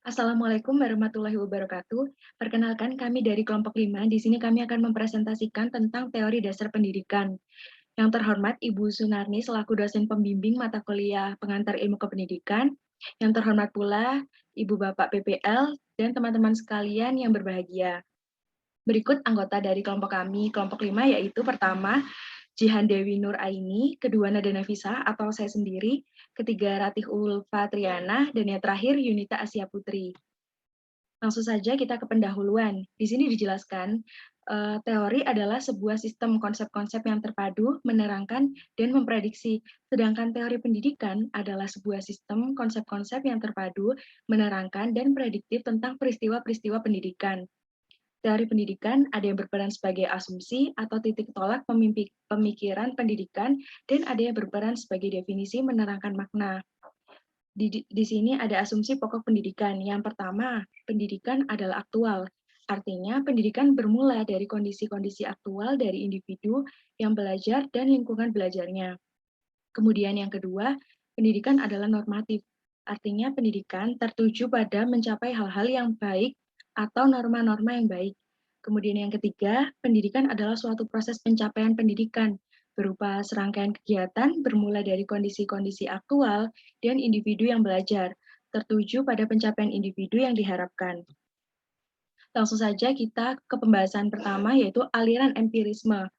Assalamualaikum warahmatullahi wabarakatuh. Perkenalkan kami dari kelompok 5. Di sini kami akan mempresentasikan tentang teori dasar pendidikan. Yang terhormat Ibu Sunarni selaku dosen pembimbing mata kuliah pengantar ilmu kependidikan. Yang terhormat pula Ibu Bapak PPL dan teman-teman sekalian yang berbahagia. Berikut anggota dari kelompok kami, kelompok 5, yaitu pertama Jihan Dewi Nur Aini, kedua Nada Nafisa atau saya sendiri, ketiga Ratih Ulfa Triana, dan yang terakhir Yunita Asia Putri. Langsung saja kita ke pendahuluan. Di sini dijelaskan, teori adalah sebuah sistem konsep-konsep yang terpadu, menerangkan, dan memprediksi. Sedangkan teori pendidikan adalah sebuah sistem konsep-konsep yang terpadu, menerangkan, dan prediktif tentang peristiwa-peristiwa pendidikan. Teori pendidikan ada yang berperan sebagai asumsi atau titik tolak pemikiran pendidikan, dan ada yang berperan sebagai definisi menerangkan makna. Di sini ada asumsi pokok pendidikan. Yang pertama, pendidikan adalah aktual. Artinya, pendidikan bermula dari kondisi-kondisi aktual dari individu yang belajar dan lingkungan belajarnya. Kemudian yang kedua, pendidikan adalah normatif. Artinya, pendidikan tertuju pada mencapai hal-hal yang baik atau norma-norma yang baik. Kemudian yang ketiga, pendidikan adalah suatu proses pencapaian pendidikan berupa serangkaian kegiatan bermula dari kondisi-kondisi aktual dan individu yang belajar, tertuju pada pencapaian individu yang diharapkan. Langsung saja kita ke pembahasan pertama, yaitu aliran empirisme.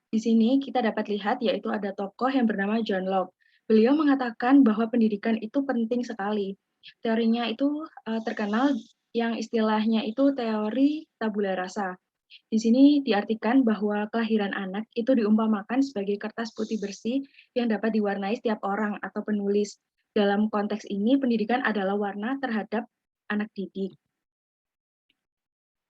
Di sini kita dapat lihat yaitu ada tokoh yang bernama John Locke. Beliau mengatakan bahwa pendidikan itu penting sekali. Teorinya itu terkenal yang istilahnya itu teori tabula rasa. Di sini diartikan bahwa kelahiran anak itu diumpamakan sebagai kertas putih bersih yang dapat diwarnai setiap orang atau penulis. Dalam konteks ini, pendidikan adalah warna terhadap anak didik.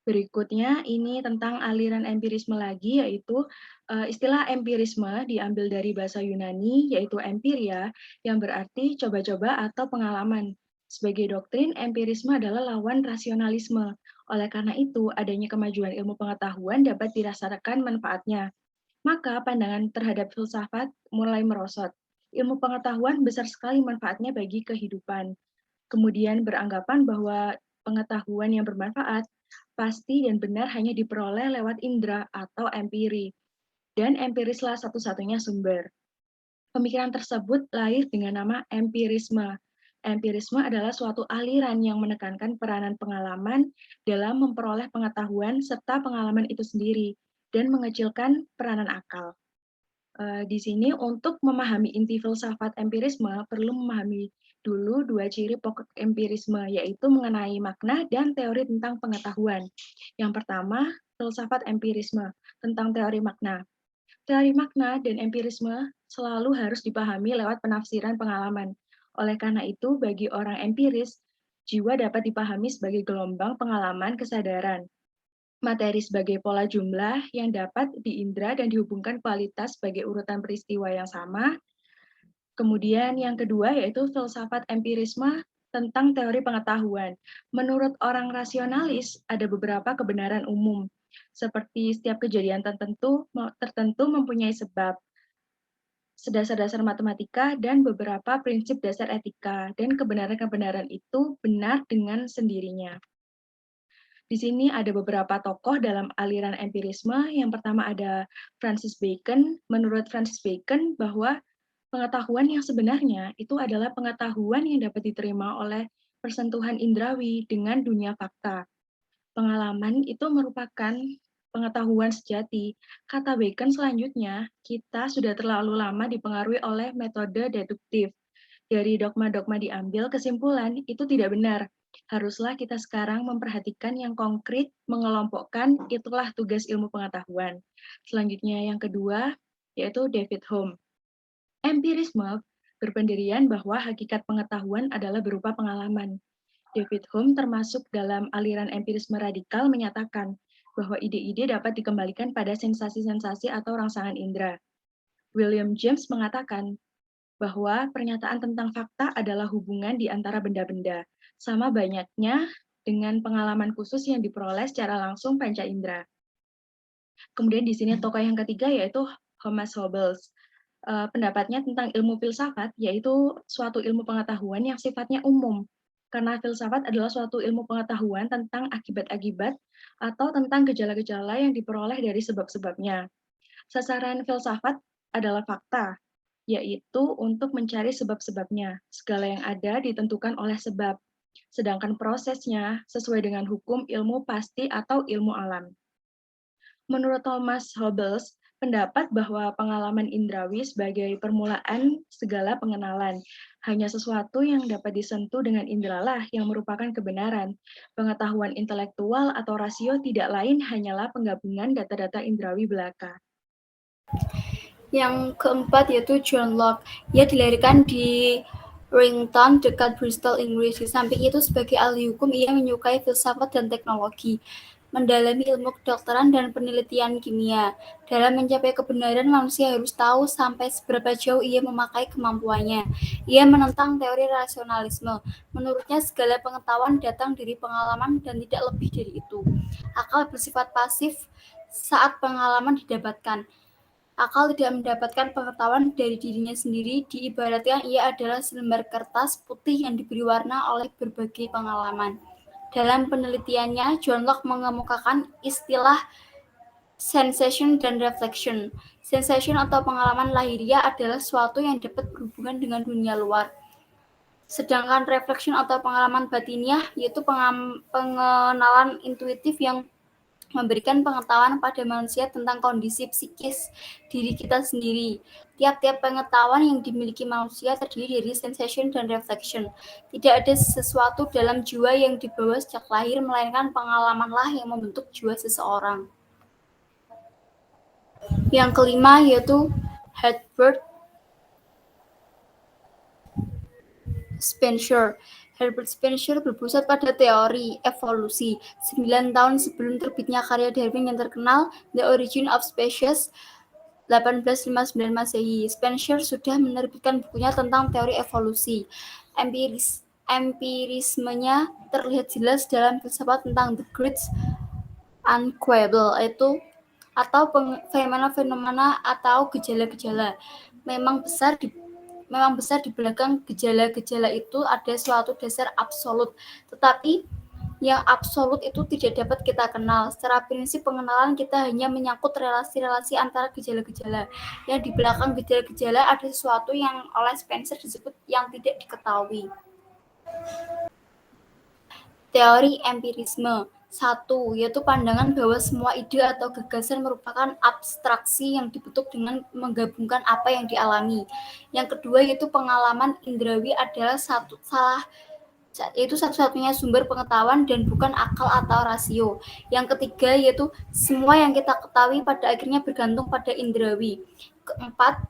Berikutnya ini tentang aliran empirisme lagi, yaitu istilah empirisme diambil dari bahasa Yunani, yaitu empiria, yang berarti coba-coba atau pengalaman. Sebagai doktrin, empirisme adalah lawan rasionalisme. Oleh karena itu, adanya kemajuan ilmu pengetahuan dapat dirasakan manfaatnya. Maka pandangan terhadap filsafat mulai merosot. Ilmu pengetahuan besar sekali manfaatnya bagi kehidupan. Kemudian beranggapan bahwa pengetahuan yang bermanfaat pasti dan benar hanya diperoleh lewat indera atau empiri, dan empirislah satu-satunya sumber. Pemikiran tersebut lahir dengan nama empirisme. Empirisme adalah suatu aliran yang menekankan peranan pengalaman dalam memperoleh pengetahuan serta pengalaman itu sendiri, dan mengecilkan peranan akal. Di sini untuk memahami inti filsafat empirisme perlu memahami dulu dua ciri pokok empirisme, yaitu mengenai makna dan teori tentang pengetahuan. Yang pertama, filsafat empirisme tentang teori makna. Teori makna dan empirisme selalu harus dipahami lewat penafsiran pengalaman. Oleh karena itu, bagi orang empiris, jiwa dapat dipahami sebagai gelombang pengalaman kesadaran. Materi sebagai pola jumlah yang dapat diindra dan dihubungkan kualitas sebagai urutan peristiwa yang sama. Kemudian yang kedua yaitu filsafat empirisme tentang teori pengetahuan. Menurut orang rasionalis, ada beberapa kebenaran umum, seperti setiap kejadian tertentu mempunyai sebab, sedasar-dasar matematika, dan beberapa prinsip dasar etika, dan kebenaran-kebenaran itu benar dengan sendirinya. Di sini ada beberapa tokoh dalam aliran empirisme. Yang pertama ada Francis Bacon. Menurut Francis Bacon bahwa pengetahuan yang sebenarnya itu adalah pengetahuan yang dapat diterima oleh persentuhan indrawi dengan dunia fakta. Pengalaman itu merupakan pengetahuan sejati. Kata Bacon selanjutnya, kita sudah terlalu lama dipengaruhi oleh metode deduktif. Dari dogma-dogma diambil kesimpulan itu tidak benar. Haruslah kita sekarang memperhatikan yang konkret, mengelompokkan, itulah tugas ilmu pengetahuan. Selanjutnya yang kedua, yaitu David Hume. Empirisme berpendirian bahwa hakikat pengetahuan adalah berupa pengalaman. David Hume termasuk dalam aliran empirisme radikal menyatakan bahwa ide-ide dapat dikembalikan pada sensasi-sensasi atau rangsangan indera. William James mengatakan bahwa pernyataan tentang fakta adalah hubungan di antara benda-benda, sama banyaknya dengan pengalaman khusus yang diperoleh secara langsung panca indera. Kemudian di sini tokoh yang ketiga yaitu Thomas Hobbes. Pendapatnya tentang ilmu filsafat yaitu suatu ilmu pengetahuan yang sifatnya umum. Karena filsafat adalah suatu ilmu pengetahuan tentang akibat-akibat atau tentang gejala-gejala yang diperoleh dari sebab-sebabnya. Sasaran filsafat adalah fakta, yaitu untuk mencari sebab-sebabnya. Segala yang ada ditentukan oleh sebab, sedangkan prosesnya sesuai dengan hukum ilmu pasti atau ilmu alam. Menurut Thomas Hobbes, pendapat bahwa pengalaman indrawi sebagai permulaan segala pengenalan, hanya sesuatu yang dapat disentuh dengan indralah yang merupakan kebenaran. Pengetahuan intelektual atau rasio tidak lain hanyalah penggabungan data-data indrawi belaka. Yang keempat yaitu John Locke. Ia dilahirkan di Rington dekat Bristol, Inggris. Di samping itu sebagai ahli hukum, ia menyukai filsafat dan teknologi, mendalami ilmu kedokteran dan penelitian kimia. Dalam mencapai kebenaran, manusia harus tahu sampai seberapa jauh ia memakai kemampuannya. Ia menentang teori rasionalisme. Menurutnya segala pengetahuan datang dari pengalaman dan tidak lebih dari itu. Akal bersifat pasif saat pengalaman didapatkan. Akal tidak mendapatkan pengetahuan dari dirinya sendiri, diibaratkan ia adalah selembar kertas putih yang diberi warna oleh berbagai pengalaman. Dalam penelitiannya, John Locke mengemukakan istilah sensation dan reflection. Sensation atau pengalaman lahiriah adalah sesuatu yang dapat berhubungan dengan dunia luar. Sedangkan reflection atau pengalaman batiniah yaitu pengenalan intuitif yang memberikan pengetahuan pada manusia tentang kondisi psikis diri kita sendiri. Tiap-tiap pengetahuan yang dimiliki manusia terdiri dari sensation dan reflection. Tidak ada sesuatu dalam jiwa yang dibawa sejak lahir, melainkan pengalamanlah yang membentuk jiwa seseorang. Yang kelima yaitu Herbert Spencer. Herbert Spencer berpusat pada teori evolusi. 9 tahun sebelum terbitnya karya Darwin yang terkenal, The Origin of Species, 1859 Masehi, Spencer sudah menerbitkan bukunya tentang teori evolusi. Empirismenya terlihat jelas dalam filsafat tentang The Great Unquenchable, itu atau fenomena-fenomena atau gejala-gejala. Memang besar di belakang gejala-gejala itu ada suatu dasar absolut, tetapi yang absolut itu tidak dapat kita kenal. Secara prinsip pengenalan kita hanya menyangkut relasi-relasi antara gejala-gejala. Yang di belakang gejala-gejala ada sesuatu yang oleh Spencer disebut yang tidak diketahui. Teori empirisme. 1. Yaitu pandangan bahwa semua ide atau gagasan merupakan abstraksi yang dibentuk dengan menggabungkan apa yang dialami. Yang kedua yaitu pengalaman indrawi adalah satu-satunya sumber pengetahuan dan bukan akal atau rasio. Yang ketiga yaitu semua yang kita ketahui pada akhirnya bergantung pada indrawi. Keempat,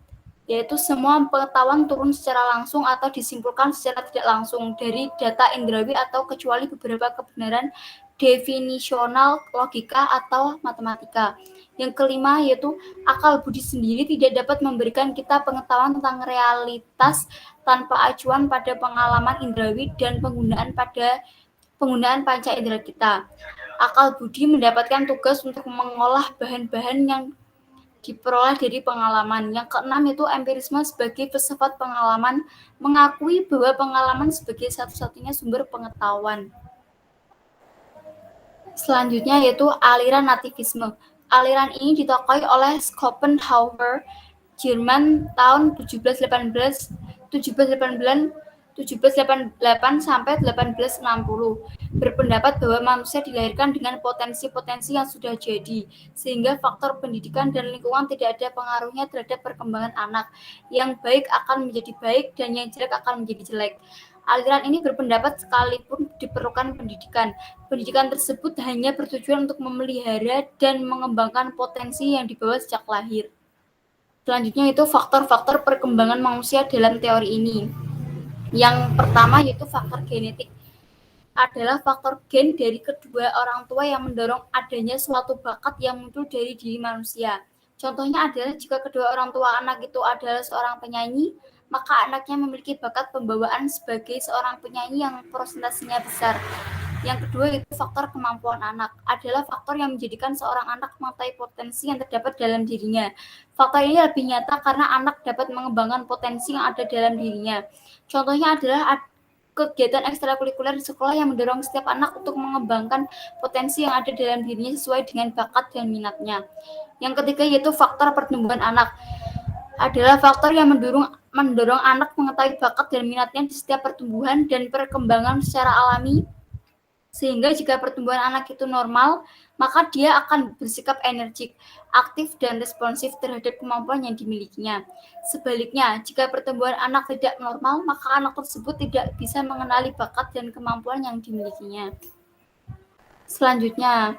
yaitu semua pengetahuan turun secara langsung atau disimpulkan secara tidak langsung dari data indrawi atau kecuali beberapa kebenaran definisional, logika, atau matematika. Yang kelima yaitu akal budi sendiri tidak dapat memberikan kita pengetahuan tentang realitas tanpa acuan pada pengalaman indrawi dan penggunaan panca indera kita. Akal budi mendapatkan tugas untuk mengolah bahan-bahan yang diperoleh dari pengalaman. Yang keenam itu empirisme sebagai filsafat pengalaman, mengakui bahwa pengalaman sebagai satu-satunya sumber pengetahuan. Selanjutnya yaitu aliran nativisme. Aliran ini ditokohi oleh Schopenhauer, Jerman tahun 1788 sampai 1860, berpendapat bahwa manusia dilahirkan dengan potensi-potensi yang sudah jadi, sehingga faktor pendidikan dan lingkungan tidak ada pengaruhnya terhadap perkembangan anak. Yang baik akan menjadi baik dan yang jelek akan menjadi jelek. Aliran ini berpendapat sekalipun diperlukan pendidikan, pendidikan tersebut hanya bertujuan untuk memelihara dan mengembangkan potensi yang dibawa sejak lahir. Selanjutnya itu faktor-faktor perkembangan manusia dalam teori ini. Yang pertama yaitu faktor genetik. Adalah faktor gen dari kedua orang tua yang mendorong adanya suatu bakat yang muncul dari diri manusia. Contohnya adalah jika kedua orang tua anak itu adalah seorang penyanyi, maka anaknya memiliki bakat pembawaan sebagai seorang penyanyi yang prosentasenya besar. Yang kedua itu faktor kemampuan anak. Adalah faktor yang menjadikan seorang anak mengetahui potensi yang terdapat dalam dirinya. Faktor ini lebih nyata karena anak dapat mengembangkan potensi yang ada dalam dirinya. Contohnya adalah kegiatan ekstrakurikuler di sekolah yang mendorong setiap anak untuk mengembangkan potensi yang ada dalam dirinya sesuai dengan bakat dan minatnya. Yang ketiga yaitu faktor pertumbuhan anak. Adalah faktor yang mendorong anak mengetahui bakat dan minatnya di setiap pertumbuhan dan perkembangan secara alami, sehingga jika pertumbuhan anak itu normal, maka dia akan bersikap energik, aktif, dan responsif terhadap kemampuan yang dimilikinya. Sebaliknya, jika pertumbuhan anak tidak normal, maka anak tersebut tidak bisa mengenali bakat dan kemampuan yang dimilikinya. Selanjutnya,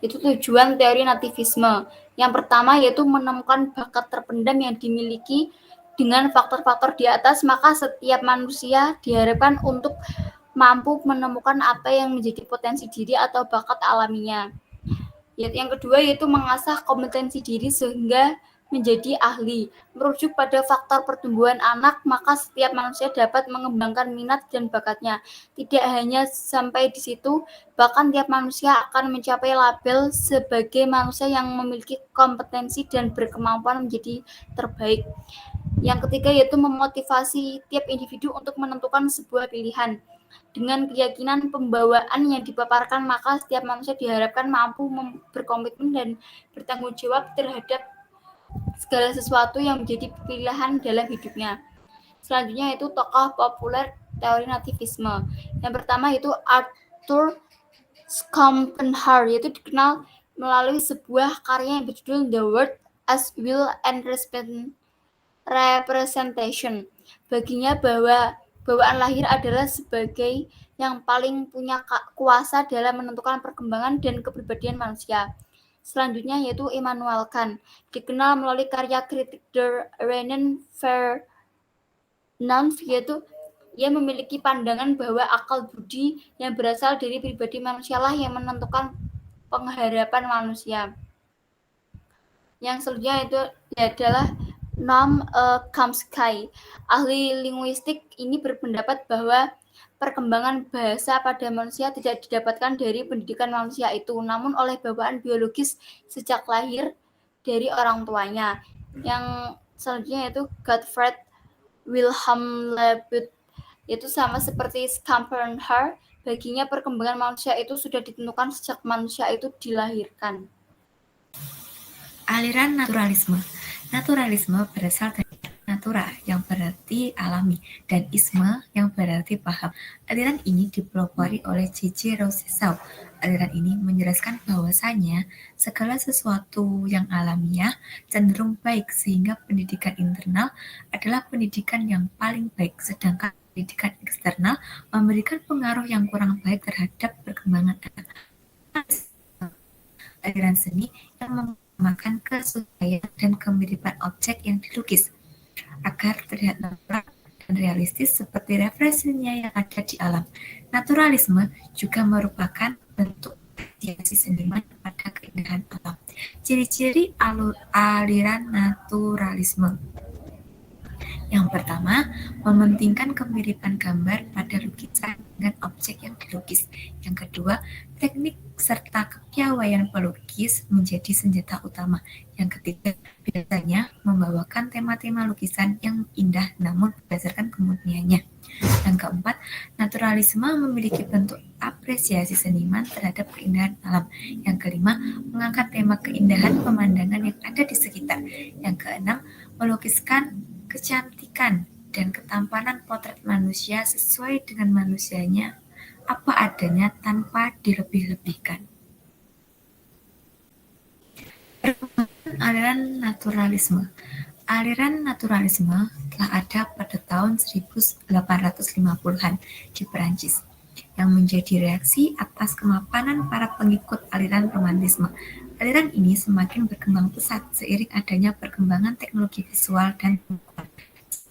itu tujuan teori nativisme. Yang pertama yaitu menemukan bakat terpendam yang dimiliki dengan faktor-faktor di atas, maka setiap manusia diharapkan untuk mampu menemukan apa yang menjadi potensi diri atau bakat alaminya. Yang kedua yaitu mengasah kompetensi diri sehingga menjadi ahli. Merujuk pada faktor pertumbuhan anak, maka setiap manusia dapat mengembangkan minat dan bakatnya. Tidak hanya sampai di situ, bahkan tiap manusia akan mencapai label sebagai manusia yang memiliki kompetensi dan berkemampuan menjadi terbaik. Yang ketiga yaitu memotivasi tiap individu untuk menentukan sebuah pilihan. Dengan keyakinan pembawaan yang dipaparkan, maka setiap manusia diharapkan mampu berkomitmen dan bertanggung jawab terhadap segala sesuatu yang menjadi pilihan dalam hidupnya. Selanjutnya itu tokoh populer teori nativisme. Yang pertama itu Arthur Schopenhauer, yaitu dikenal melalui sebuah karya yang berjudul The World as Will and Representation. Baginya bahwa bawaan lahir adalah sebagai yang paling punya kuasa dalam menentukan perkembangan dan kepribadian manusia. Selanjutnya yaitu Immanuel Kant, dikenal melalui karya kritik Der Reinen Vernunft, yaitu ia memiliki pandangan bahwa akal budi yang berasal dari pribadi manusialah yang menentukan pengharapan manusia. Yang selanjutnya itu adalah Noam Chomsky. Ahli linguistik ini berpendapat bahwa perkembangan bahasa pada manusia tidak didapatkan dari pendidikan manusia itu, namun oleh bawaan biologis sejak lahir dari orang tuanya. Yang selanjutnya itu Gottfried Wilhelm Leibniz, itu sama seperti Schopenhauer, baginya perkembangan manusia itu sudah ditentukan sejak manusia itu dilahirkan. Aliran naturalisme. Naturalisme berasal dari natura yang berarti alami dan isme yang berarti paham. Aliran ini dipelopori oleh J.J. Rousseau. Aliran ini menjelaskan bahwasanya segala sesuatu yang alamiah cenderung baik sehingga pendidikan internal adalah pendidikan yang paling baik, sedangkan pendidikan eksternal memberikan pengaruh yang kurang baik terhadap perkembangan anak. Aliran seni yang mengutamakan kesesuaian dan kemiripan objek yang dilukis agar terlihat natural dan realistis seperti referensinya yang ada di alam. Naturalisme juga merupakan bentuk apresiasi seniman pada keindahan alam. Ciri-ciri aliran naturalisme. Yang pertama, mementingkan kemiripan gambar pada lukisan dengan objek yang dilukis. Yang kedua, teknik serta kepiawaian pelukis menjadi senjata utama. Yang ketiga, biasanya membawakan tema-tema lukisan yang indah namun berdasarkan kemurniannya. Yang keempat, naturalisme memiliki bentuk apresiasi seniman terhadap keindahan alam. Yang kelima, mengangkat tema keindahan pemandangan yang ada di sekitar. Yang keenam, melukiskan kecantikan dan ketampanan potret manusia sesuai dengan manusianya apa adanya tanpa dilebih-lebihkan. Perkembangan aliran naturalisme. Aliran naturalisme telah ada pada tahun 1850-an di Perancis, yang menjadi reaksi atas kemapanan para pengikut aliran romantisme. Aliran ini semakin berkembang pesat seiring adanya perkembangan teknologi visual dan pengetahuan.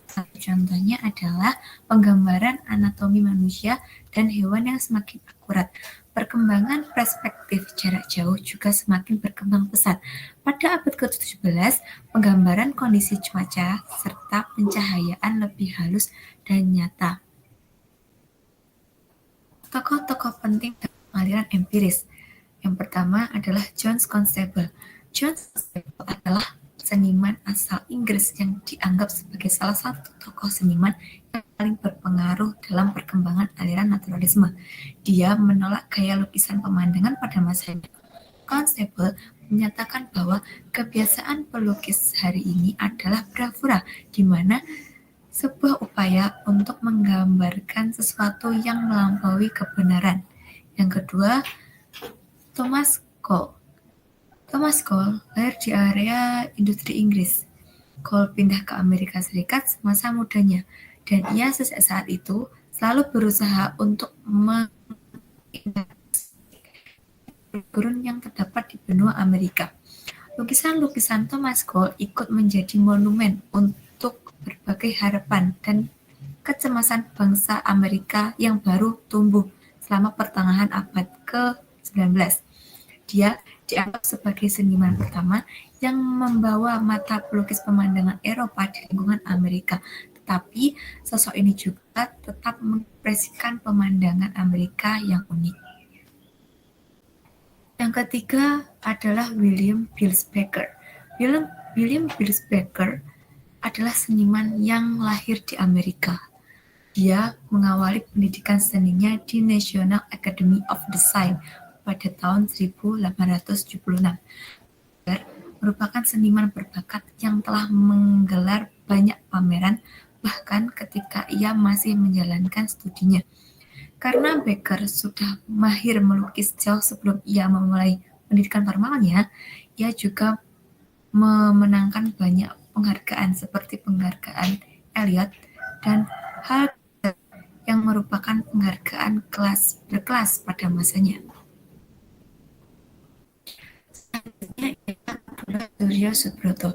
Satu contohnya adalah penggambaran anatomi manusia dan hewan yang semakin akurat. Perkembangan perspektif jarak jauh juga semakin berkembang pesat. Pada abad ke-17, penggambaran kondisi cuaca serta pencahayaan lebih halus dan nyata. Tokoh-tokoh penting dalam aliran empiris. Yang pertama adalah John Constable. John Constable adalah seniman asal Inggris yang dianggap sebagai salah satu tokoh seniman yang paling berpengaruh dalam perkembangan aliran naturalisme. Dia menolak gaya lukisan pemandangan pada masanya. Constable menyatakan bahwa kebiasaan pelukis hari ini adalah bravura, di mana sebuah upaya untuk menggambarkan sesuatu yang melampaui kebenaran. Yang kedua, Thomas Cole. Thomas Cole lahir di area industri Inggris. Cole pindah ke Amerika Serikat semasa mudanya, dan ia sejak saat itu selalu berusaha untuk gurun yang terdapat di benua Amerika. Lukisan-lukisan Thomas Cole ikut menjadi monumen untuk berbagai harapan dan kecemasan bangsa Amerika yang baru tumbuh selama pertengahan abad ke-19. Dia dianggap sebagai seniman pertama yang membawa mata pelukis pemandangan Eropa di lingkungan Amerika. Tetapi sosok ini juga tetap mengekspresikan pemandangan Amerika yang unik. Yang ketiga adalah William Beals Baker. William Beals Baker adalah seniman yang lahir di Amerika. Dia mengawali pendidikan seninya di National Academy of Design pada tahun 1876. Baker merupakan seniman berbakat yang telah menggelar banyak pameran bahkan ketika ia masih menjalankan studinya. Karena Baker sudah mahir melukis jauh sebelum ia memulai pendidikan formalnya, ia juga memenangkan banyak penghargaan seperti penghargaan Elliot dan Hal yang merupakan penghargaan berkelas pada masanya. Selanjutnya ialah Abdullah Suryo Subroto.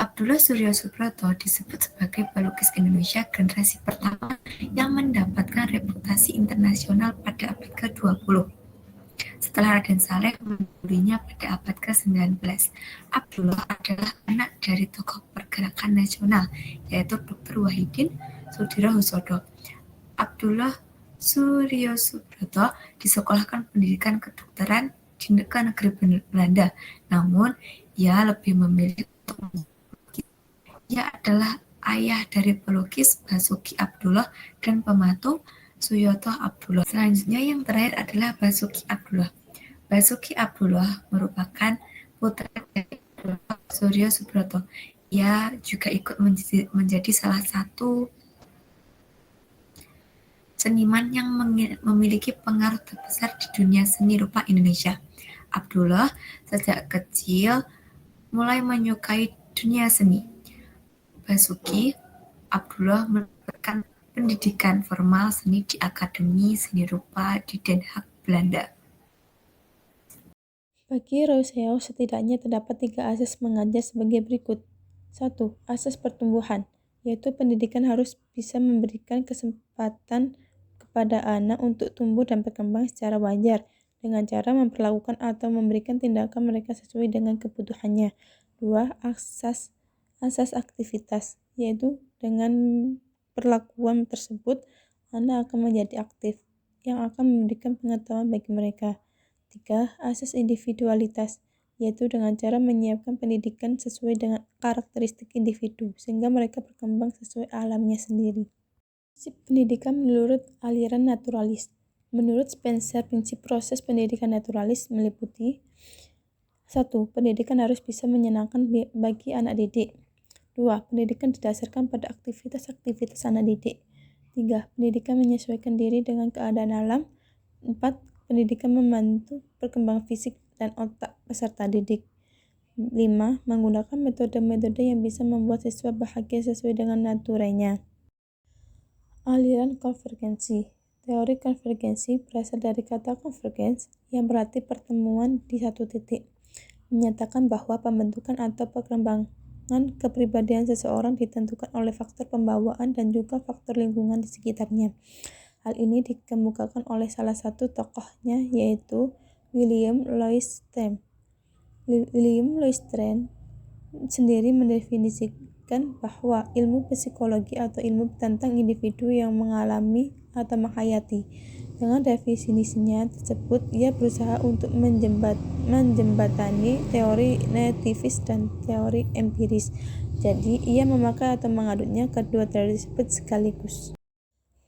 Abdullah Suryo Subroto disebut sebagai pelukis Indonesia generasi pertama yang mendapatkan reputasi internasional pada abad ke-20. Setelah Raden Saleh mendahulunya pada abad ke-19, Abdullah adalah anak dari tokoh pergerakan nasional, yaitu Dr. Wahidin Sudirohusodo. Abdullah Suryo Subroto disekolahkan pendidikan kedokteran di negeri Belanda, namun ia lebih memilih untuk ia adalah ayah dari pelukis Basuki Abdullah dan pematung Suyoto Abdullah. Selanjutnya yang terakhir adalah Basuki Abdullah. Basuki Abdullah merupakan putra dari Abdullah Suryo Subroto. Ia juga ikut menjadi salah satu seniman yang memiliki pengaruh terbesar di dunia seni rupa Indonesia. Abdullah sejak kecil mulai menyukai dunia seni. Basuki Abdullah mendapatkan pendidikan formal seni di Akademi Seni Rupa di Den Haag, Belanda. Bagi Rousseau, setidaknya terdapat 3 asas mengajar sebagai berikut. 1. Asas pertumbuhan, yaitu pendidikan harus bisa memberikan kesempatan kepada anak untuk tumbuh dan berkembang secara wajar, dengan cara memperlakukan atau memberikan tindakan mereka sesuai dengan kebutuhannya. 2. Asas aktivitas, yaitu dengan perlakuan tersebut, anak akan menjadi aktif, yang akan memberikan pengetahuan bagi mereka. 3. Asas individualitas, yaitu dengan cara menyiapkan pendidikan sesuai dengan karakteristik individu, sehingga mereka berkembang sesuai alamnya sendiri. Prinsip pendidikan menurut aliran naturalis. Menurut Spencer, prinsip proses pendidikan naturalis meliputi 1. Pendidikan harus bisa menyenangkan bagi anak didik. 2. Pendidikan didasarkan pada aktivitas-aktivitas anak didik. 3. Pendidikan menyesuaikan diri dengan keadaan alam. 4. Pendidikan membantu perkembangan fisik dan otak peserta didik. 5. Menggunakan metode-metode yang bisa membuat siswa bahagia sesuai dengan naturenya. Aliran konvergensi. Teori konvergensi berasal dari kata convergence yang berarti pertemuan di satu titik. Menyatakan bahwa pembentukan atau perkembangan kepribadian seseorang ditentukan oleh faktor pembawaan dan juga faktor lingkungan di sekitarnya. Hal ini dikemukakan oleh salah satu tokohnya, yaitu William Louis Strand. William Louis Strand sendiri mendefinisikan bahwa ilmu psikologi atau ilmu tentang individu yang mengalami atau menghayati. Dengan definisinya tersebut, ia berusaha untuk menjembatani teori nativis dan teori empiris. Jadi, ia memakai atau mengadutnya kedua teori tersebut sekaligus.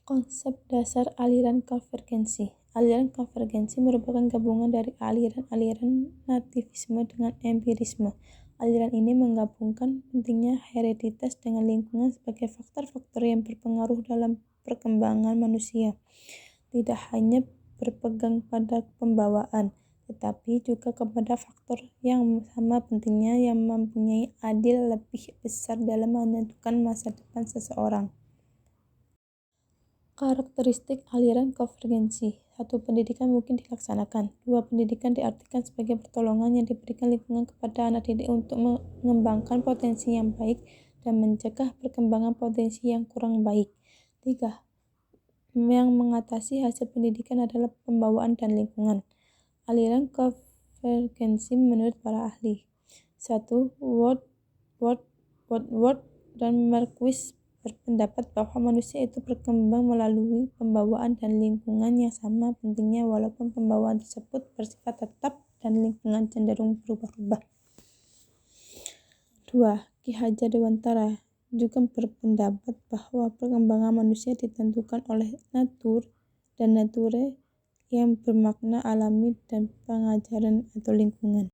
Konsep dasar aliran konvergensi. Aliran konvergensi merupakan gabungan dari aliran-aliran nativisme dengan empirisme. Aliran ini menggabungkan pentingnya hereditas dengan lingkungan sebagai faktor-faktor yang berpengaruh dalam perkembangan manusia. Tidak hanya berpegang pada pembawaan, tetapi juga kepada faktor yang sama pentingnya yang mempunyai andil lebih besar dalam menentukan masa depan seseorang. Karakteristik aliran konvergensi. 1. Pendidikan mungkin dilaksanakan. 2. Pendidikan diartikan sebagai pertolongan yang diberikan lingkungan kepada anak didik untuk mengembangkan potensi yang baik dan mencegah perkembangan potensi yang kurang baik. 3. Yang mengatasi hasil pendidikan adalah pembawaan dan lingkungan. Aliran konvergensi menurut para ahli. 1. Woodward dan Marquis berpendapat bahwa manusia itu berkembang melalui pembawaan dan lingkungan yang sama pentingnya walaupun pembawaan tersebut bersifat tetap dan lingkungan cenderung berubah-ubah. 2. Ki Hajar Dewantara juga berpendapat bahwa perkembangan manusia ditentukan oleh natur dan nature yang bermakna alami dan pengajaran atau lingkungan.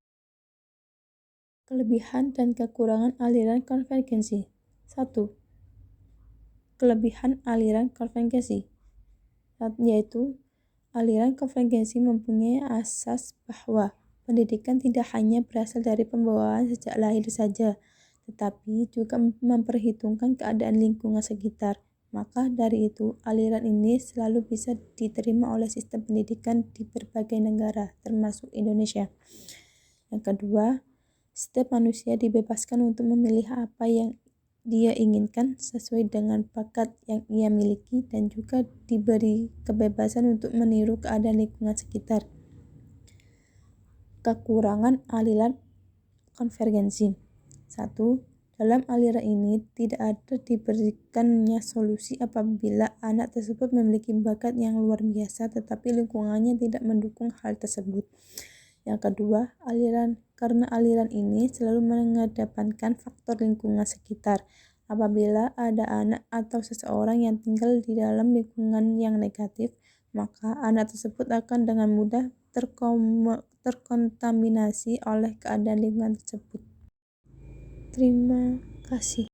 Kelebihan dan kekurangan aliran konvergensi. 1. Kelebihan aliran konvergensi, yaitu aliran konvergensi mempunyai asas bahwa pendidikan tidak hanya berasal dari pembawaan sejak lahir saja, tetapi juga memperhitungkan keadaan lingkungan sekitar. Maka dari itu, aliran ini selalu bisa diterima oleh sistem pendidikan di berbagai negara, termasuk Indonesia. Yang kedua, setiap manusia dibebaskan untuk memilih apa yang dia inginkan sesuai dengan bakat yang ia miliki dan juga diberi kebebasan untuk meniru keadaan lingkungan sekitar. Kekurangan aliran konvergensi. 1. Dalam aliran ini tidak ada diberikannya solusi apabila anak tersebut memiliki bakat yang luar biasa tetapi lingkungannya tidak mendukung hal tersebut. Yang kedua, karena aliran ini selalu mengedepankan faktor lingkungan sekitar. Apabila ada anak atau seseorang yang tinggal di dalam lingkungan yang negatif, maka anak tersebut akan dengan mudah terkontaminasi oleh keadaan lingkungan tersebut. Terima kasih.